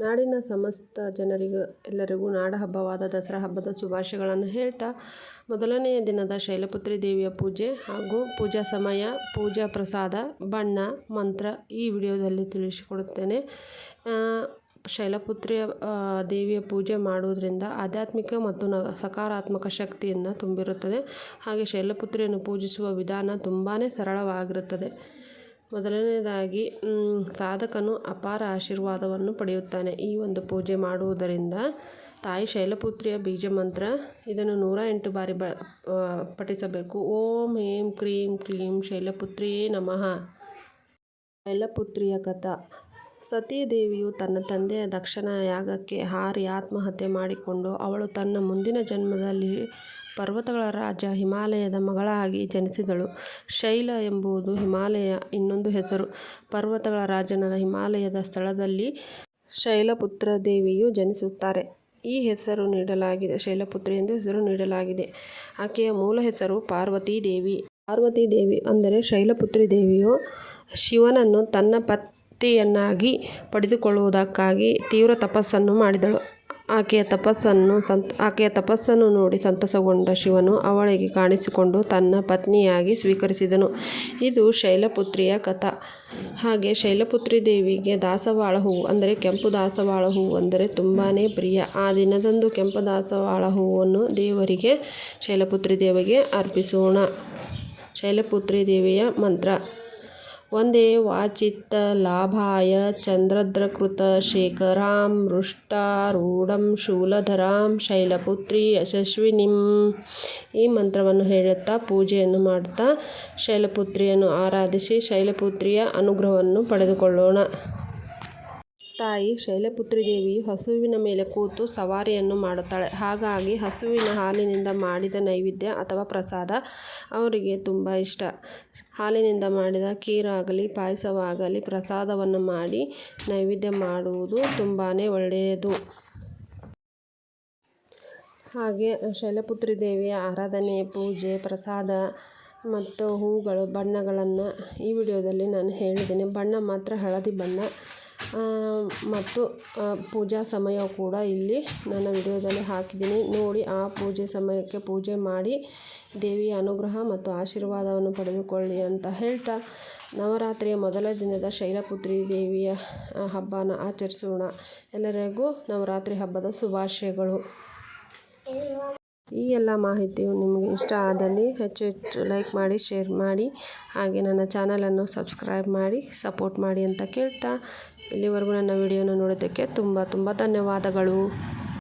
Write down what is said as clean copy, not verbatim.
ನಾಡಿನ ಸಮಸ್ತ ಜನರಿಗೂ ಎಲ್ಲರಿಗೂ ನಾಡಹಬ್ಬವಾದ ದಸರಾ ಹಬ್ಬದ ಶುಭಾಶಯಗಳನ್ನು ಹೇಳ್ತಾ, ಮೊದಲನೆಯ ದಿನದ ಶೈಲಪುತ್ರಿ ದೇವಿಯ ಪೂಜೆ ಹಾಗೂ ಪೂಜಾ ಸಮಯ, ಪೂಜಾ ಪ್ರಸಾದ, ಬಣ್ಣ, ಮಂತ್ರ ಈ ವಿಡಿಯೋದಲ್ಲಿ ತಿಳಿಸಿಕೊಡುತ್ತೇನೆ. ಶೈಲಪುತ್ರಿಯ ದೇವಿಯ ಪೂಜೆ ಮಾಡುವುದರಿಂದ ಆಧ್ಯಾತ್ಮಿಕ ಮತ್ತು ಸಕಾರಾತ್ಮಕ ಶಕ್ತಿಯನ್ನು ತುಂಬಿರುತ್ತದೆ. ಹಾಗೆ ಶೈಲಪುತ್ರಿಯನ್ನು ಪೂಜಿಸುವ ವಿಧಾನ ತುಂಬಾ ಸರಳವಾಗಿರುತ್ತದೆ. ಮೊದಲನೇದಾಗಿ ಸಾಧಕನು ಅಪಾರ ಆಶೀರ್ವಾದವನ್ನು ಪಡೆಯುತ್ತಾನೆ. ಈ ಒಂದು ಪೂಜೆ ಮಾಡುವುದರಿಂದ ತಾಯಿ ಶೈಲಪುತ್ರಿಯ ಬೀಜ ಮಂತ್ರ ಇದನ್ನು 108 ಬಾರಿ ಪಠಿಸಬೇಕು. ಓಂ ಹೇಂ ಕ್ರೀಂ ಕ್ಲೀಂ ಶೈಲಪುತ್ರಿಯೇ ನಮಃ. ಶೈಲಪುತ್ರಿಯ ಕಥಾ. ಸತೀದೇವಿಯು ತನ್ನ ತಂದೆಯ ದಕ್ಷನ ಯಾಗಕ್ಕೆ ಹಾರಿ ಆತ್ಮಹತ್ಯೆ ಮಾಡಿಕೊಂಡು ಅವಳು ತನ್ನ ಮುಂದಿನ ಜನ್ಮದಲ್ಲಿ ಪರ್ವತಗಳ ರಾಜ ಹಿಮಾಲಯದ ಮಗಳಾಗಿ ಜನಿಸಿದಳು. ಶೈಲ ಎಂಬುದು ಹಿಮಾಲಯ ಇನ್ನೊಂದು ಹೆಸರು. ಪರ್ವತಗಳ ರಾಜನಾದ ಹಿಮಾಲಯದ ಸ್ಥಳದಲ್ಲಿ ಶೈಲಪುತ್ರ ದೇವಿಯು ಜನಿಸುತ್ತಾರೆ. ಈ ಹೆಸರು ನೀಡಲಾಗಿದೆ, ಶೈಲಪುತ್ರಿ ಎಂದು ಹೆಸರು ನೀಡಲಾಗಿದೆ. ಆಕೆಯ ಮೂಲ ಹೆಸರು ಪಾರ್ವತೀ ದೇವಿ. ಪಾರ್ವತೀ ದೇವಿ ಅಂದರೆ ಶೈಲಪುತ್ರಿ ದೇವಿಯು ಶಿವನನ್ನು ತನ್ನ ಪತಿಯನ್ನಾಗಿ ಪಡೆದುಕೊಳ್ಳುವುದಕ್ಕಾಗಿ ತೀವ್ರ ತಪಸ್ಸನ್ನು ಮಾಡಿದಳು. ಆಕೆಯ ತಪಸ್ಸನ್ನು ನೋಡಿ ಸಂತಸಗೊಂಡ ಶಿವನು ಅವಳಿಗೆ ಕಾಣಿಸಿಕೊಂಡು ತನ್ನ ಪತ್ನಿಯಾಗಿ ಸ್ವೀಕರಿಸಿದನು. ಇದು ಶೈಲಪುತ್ರಿಯ ಕಥಾ. ಹಾಗೆ ಶೈಲಪುತ್ರಿ ದೇವಿಗೆ ದಾಸವಾಳ ಹೂವು ಅಂದರೆ ಕೆಂಪು ದಾಸವಾಳ ಹೂವು ಅಂದರೆ ತುಂಬಾ ಪ್ರಿಯ. ಆ ದಿನದಂದು ಕೆಂಪು ದಾಸವಾಳ ಹೂವನ್ನು ದೇವರಿಗೆ ಶೈಲಪುತ್ರಿ ದೇವಿಗೆ ಅರ್ಪಿಸೋಣ. ಶೈಲಪುತ್ರಿ ದೇವಿಯ ಮಂತ್ರ. ವಂದೇ ವಾಚಿತ್ತ ಲಾಭಾಯ ಚಂದ್ರದ್ರಕೃತ ಶೇಖರಾಂ ಮೃಷ್ಟಾರೂಢಂ ಶೂಲಧರಾಂ ಶೈಲಪುತ್ರಿ ಯಶಸ್ವಿನಿಂ. ಈ ಮಂತ್ರವನ್ನು ಹೇಳುತ್ತಾ ಪೂಜೆಯನ್ನು ಮಾಡುತ್ತಾ ಶೈಲಪುತ್ರಿಯನ್ನು ಆರಾಧಿಸಿ ಶೈಲಪುತ್ರಿಯ ಅನುಗ್ರಹವನ್ನು ಪಡೆದುಕೊಳ್ಳೋಣ. ತಾಯಿ ಶೈಲಪುತ್ರಿ ದೇವಿಯು ಹಸುವಿನ ಮೇಲೆ ಕೂತು ಸವಾರಿಯನ್ನು ಮಾಡುತ್ತಾಳೆ. ಹಾಗಾಗಿ ಹಸುವಿನ ಹಾಲಿನಿಂದ ಮಾಡಿದ ನೈವೇದ್ಯ ಅಥವಾ ಪ್ರಸಾದ ಅವರಿಗೆ ತುಂಬ ಇಷ್ಟ. ಹಾಲಿನಿಂದ ಮಾಡಿದ ಖೀರಾಗಲಿ ಪಾಯಸವಾಗಲಿ ಪ್ರಸಾದವನ್ನು ಮಾಡಿ ನೈವೇದ್ಯ ಮಾಡುವುದು ತುಂಬಾ ಒಳ್ಳೆಯದು. ಹಾಗೆ ಶೈಲಪುತ್ರಿ ದೇವಿಯ ಆರಾಧನೆ, ಪೂಜೆ, ಪ್ರಸಾದ ಮತ್ತು ಹೂಗಳು, ಬಣ್ಣಗಳನ್ನು ಈ ವಿಡಿಯೋದಲ್ಲಿ ನಾನು ಹೇಳಿದ್ದೇನೆ. ಬಣ್ಣ ಮಾತ್ರ ಹಳದಿ ಬಣ್ಣ ಮತ್ತು ಪೂಜಾ ಸಮಯ ಕೂಡ ಇಲ್ಲಿ ನನ್ನ ವಿಡಿಯೋದಲ್ಲಿ ಹಾಕಿದ್ದೀನಿ. ನೋಡಿ ಆ ಪೂಜೆ ಸಮಯಕ್ಕೆ ಪೂಜೆ ಮಾಡಿ ದೇವಿಯ ಅನುಗ್ರಹ ಮತ್ತು ಆಶೀರ್ವಾದವನ್ನು ಪಡೆದುಕೊಳ್ಳಿ ಅಂತ ಹೇಳ್ತಾ, ನವರಾತ್ರಿಯ ಮೊದಲ ದಿನದ ಶೈಲಪುತ್ರಿ ದೇವಿಯ ಹಬ್ಬನ ಆಚರಿಸೋಣ. ಎಲ್ಲರಿಗೂ ನವರಾತ್ರಿ ಹಬ್ಬದ ಶುಭಾಶಯಗಳು. ಈ ಎಲ್ಲ ಮಾಹಿತಿಯು ನಿಮಗೆ ಇಷ್ಟ ಆದಲ್ಲಿ ಹೆಚ್ಚು ಲೈಕ್ ಮಾಡಿ, ಶೇರ್ ಮಾಡಿ, ಹಾಗೆ ನನ್ನ ಚಾನಲನ್ನು ಸಬ್ಸ್ಕ್ರೈಬ್ ಮಾಡಿ ಸಪೋರ್ಟ್ ಮಾಡಿ ಅಂತ ಕೇಳ್ತಾ, ಇಲ್ಲಿವರೆಗೂ ನನ್ನ ವಿಡಿಯೋನ ನೋಡೋದಕ್ಕೆ ತುಂಬ ಧನ್ಯವಾದಗಳು.